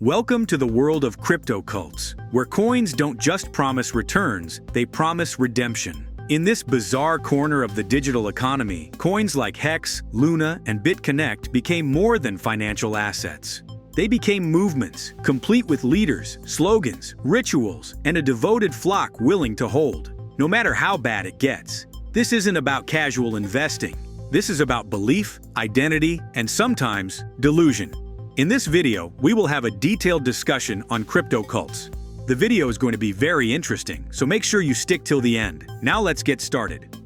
Welcome to the world of crypto cults, where coins don't just promise returns, they promise redemption. In this bizarre corner of the digital economy, coins like Hex, Luna, and Bitconnect became more than financial assets. They became movements, complete with leaders, slogans, rituals, and a devoted flock willing to hold, no matter how bad it gets. This isn't about casual investing. This is about belief, identity, and sometimes delusion. In this video, we will have a detailed discussion on crypto cults. The video is going to be very interesting, so make sure you stick till the end. Now let's get started.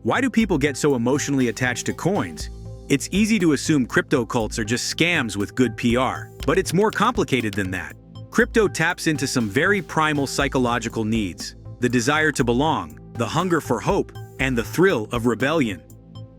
Why do people get so emotionally attached to coins? It's easy to assume crypto cults are just scams with good PR, but it's more complicated than that. Crypto taps into some very primal psychological needs: the desire to belong, the hunger for hope, and the thrill of rebellion.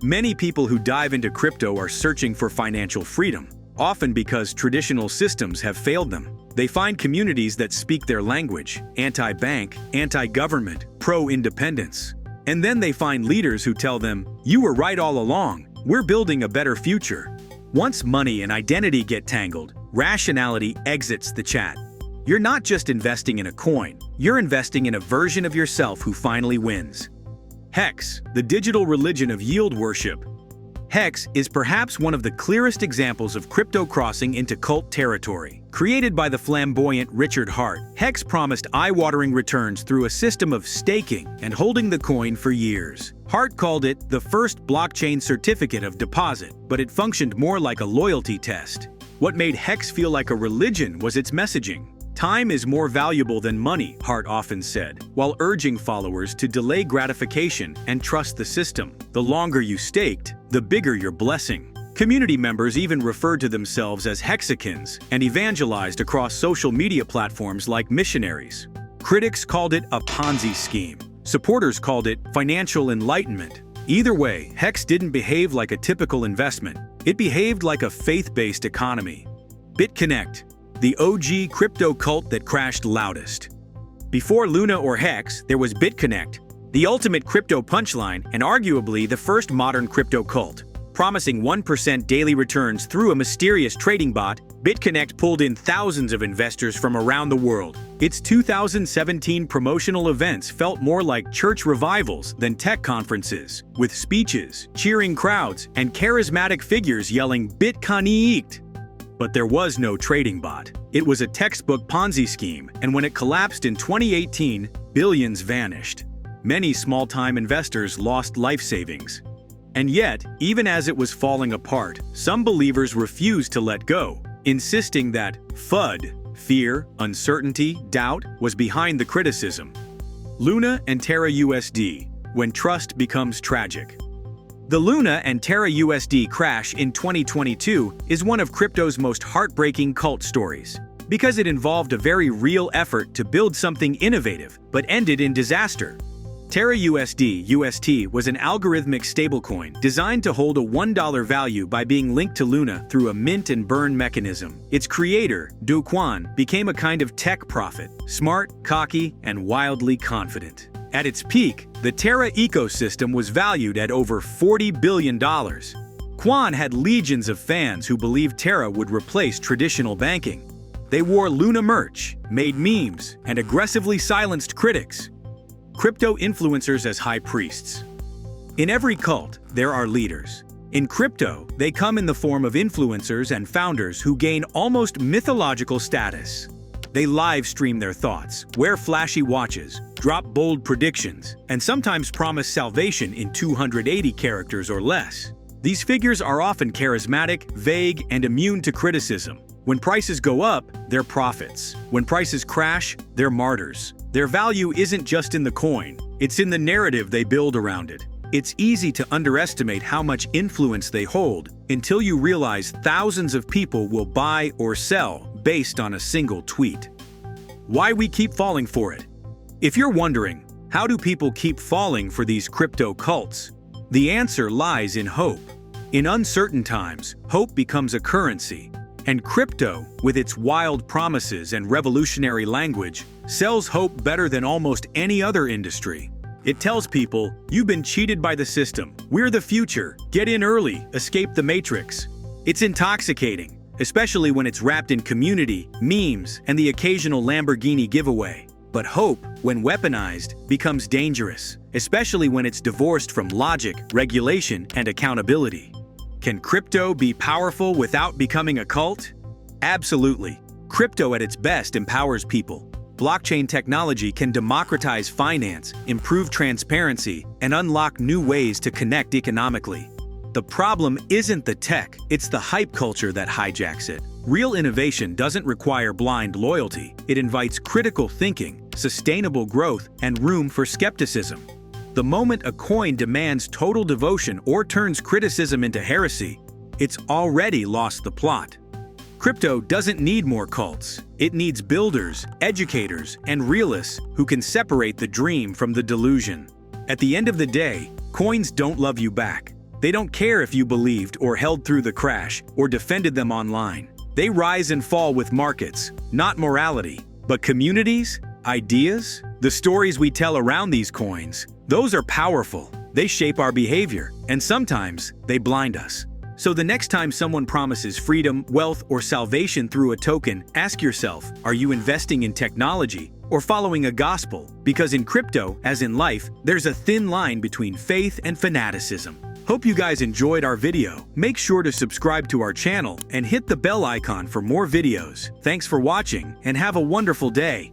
Many people who dive into crypto are searching for financial freedom, often because traditional systems have failed them. They find communities that speak their language: anti-bank, anti-government, pro-independence. And then they find leaders who tell them, "You were right all along, we're building a better future." Once money and identity get tangled, rationality exits the chat. You're not just investing in a coin, you're investing in a version of yourself who finally wins. Hex, the digital religion of yield worship. Hex is perhaps one of the clearest examples of crypto crossing into cult territory. Created by the flamboyant Richard Hart, Hex promised eye-watering returns through a system of staking and holding the coin for years. Hart called it the first blockchain certificate of deposit, but it functioned more like a loyalty test. What made Hex feel like a religion was its messaging. Time is more valuable than money, Hart often said, while urging followers to delay gratification and trust the system. The longer you staked, the bigger your blessing. Community members even referred to themselves as Hexicans and evangelized across social media platforms like missionaries. Critics called it a Ponzi scheme. Supporters called it financial enlightenment. Either way, Hex didn't behave like a typical investment. It behaved like a faith-based economy. Bitconnect, the OG crypto cult that crashed loudest. Before Luna or Hex, there was Bitconnect, the ultimate crypto punchline and arguably the first modern crypto cult. Promising 1% daily returns through a mysterious trading bot, Bitconnect pulled in thousands of investors from around the world. Its 2017 promotional events felt more like church revivals than tech conferences, with speeches, cheering crowds, and charismatic figures yelling "Bitconnect." But there was no trading bot. It was a textbook Ponzi scheme, and when it collapsed in 2018, billions vanished. Many small-time investors lost life savings. And yet, even as it was falling apart, some believers refused to let go, insisting that FUD, fear, uncertainty, doubt, was behind the criticism. Luna and Terra USD, when trust becomes tragic. The Luna and Terra USD crash in 2022 is one of crypto's most heartbreaking cult stories, because it involved a very real effort to build something innovative, but ended in disaster. Terra USD (UST) was an algorithmic stablecoin designed to hold a $1 value by being linked to Luna through a mint and burn mechanism. Its creator, Kwon, became a kind of tech prophet, smart, cocky, and wildly confident. At its peak, the Terra ecosystem was valued at over $40 billion. Kwon had legions of fans who believed Terra would replace traditional banking. They wore Luna merch, made memes, and aggressively silenced critics. Crypto influencers as high priests. In every cult, there are leaders. In crypto, they come in the form of influencers and founders who gain almost mythological status. They live stream their thoughts, wear flashy watches, drop bold predictions, and sometimes promise salvation in 280 characters or less. These figures are often charismatic, vague, and immune to criticism. When prices go up, they're prophets. When prices crash, they're martyrs. Their value isn't just in the coin, it's in the narrative they build around it. It's easy to underestimate how much influence they hold until you realize thousands of people will buy or sell based on a single tweet. Why we keep falling for it? If you're wondering, how do people keep falling for these crypto cults? The answer lies in hope. In uncertain times, hope becomes a currency. And crypto, with its wild promises and revolutionary language, sells hope better than almost any other industry. It tells people, "You've been cheated by the system. We're the future. Get in early, escape the matrix." It's intoxicating, especially when it's wrapped in community, memes, and the occasional Lamborghini giveaway. But hope, when weaponized, becomes dangerous, especially when it's divorced from logic, regulation, and accountability. Can crypto be powerful without becoming a cult? Absolutely. Crypto at its best empowers people. Blockchain technology can democratize finance, improve transparency, and unlock new ways to connect economically. The problem isn't the tech, it's the hype culture that hijacks it. Real innovation doesn't require blind loyalty. It invites critical thinking, sustainable growth, and room for skepticism. The moment a coin demands total devotion or turns criticism into heresy, it's already lost the plot. Crypto doesn't need more cults. It needs builders, educators, and realists who can separate the dream from the delusion. At the end of the day, coins don't love you back. They don't care if you believed or held through the crash or defended them online. They rise and fall with markets, not morality. But communities, ideas, the stories we tell around these coins, those are powerful. They shape our behavior, and sometimes they blind us. So the next time someone promises freedom, wealth, or salvation through a token, ask yourself, are you investing in technology or following a gospel? Because in crypto, as in life, there's a thin line between faith and fanaticism. Hope you guys enjoyed our video. Make sure to subscribe to our channel and hit the bell icon for more videos. Thanks for watching and have a wonderful day.